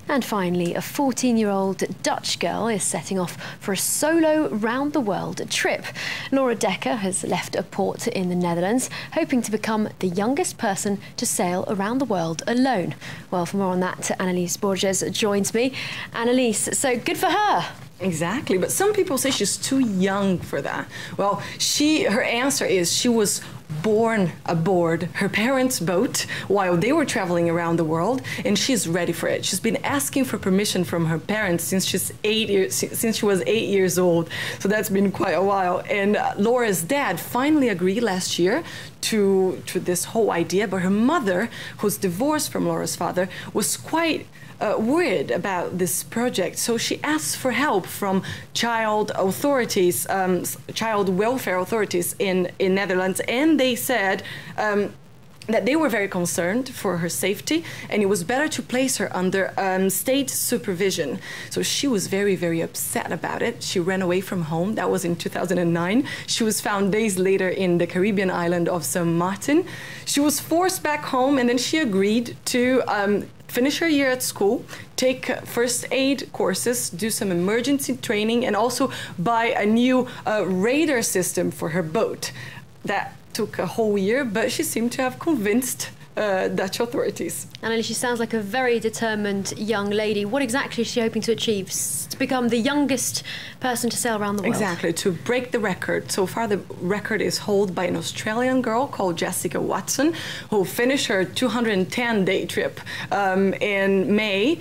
And finally, a 14-year-old Dutch girl is setting off for a solo round-the-world trip. Laura Dekker has left a port in the Netherlands, hoping to become the youngest person to sail around the world alone. Well, for more on that, Anelise Borges joins me. Anelise, so good for her. Exactly, but some people say she's too young for that. Well, her answer is she was born aboard her parents' boat while they were traveling around the world, and she's ready for it. She's been asking for permission from her parents since she was 8 years old, so that's been quite a while. And Laura's dad finally agreed last year to this whole idea, but her mother, who's divorced from Laura's father, was quite worried about this project, so she asked for help from child authorities, child welfare authorities in Netherlands, and they said that they were very concerned for her safety, and it was better to place her under state supervision. So she was very, very upset about it. She ran away from home. That was in 2009. She was found days later in the Caribbean island of Sint Maarten. She was forced back home, and then she agreed to finish her year at school, take first aid courses, do some emergency training, and also buy a new radar system for her boat. That took a whole year, but she seemed to have convinced Dutch authorities. Anelise, she sounds like a very determined young lady. What exactly is she hoping to achieve? To become the youngest person to sail around the world? Exactly, to break the record. So far, the record is held by an Australian girl called Jessica Watson, who finished her 210-day trip in May.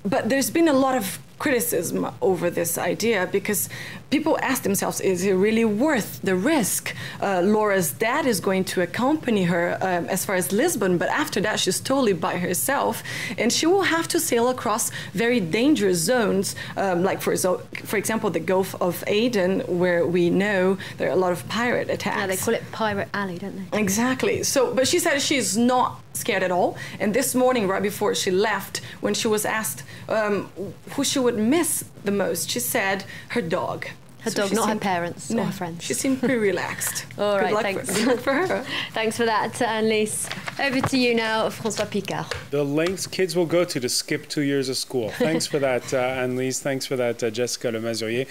But there's been a lot of criticism over this idea because people ask themselves, is it really worth the risk? Laura's dad is going to accompany her as far as Lisbon, but after that she's totally by herself, and she will have to sail across very dangerous zones, like for example the Gulf of Aden, where we know there are a lot of pirate attacks. Yeah, they call it Pirate Alley, don't they? Exactly. So, but she said she's not scared at all, and this morning right before she left, when she was asked who she would miss the most, she said her dog. Her dog, not her parents or her friends. She seemed pretty relaxed. All right, thanks. Good luck for her. Thanks for that, Anelise. Over to you now, François Picard. The lengths kids will go to skip 2 years of school. Thanks for that, Anelise. Thanks for that, Jessica Le Mazurier.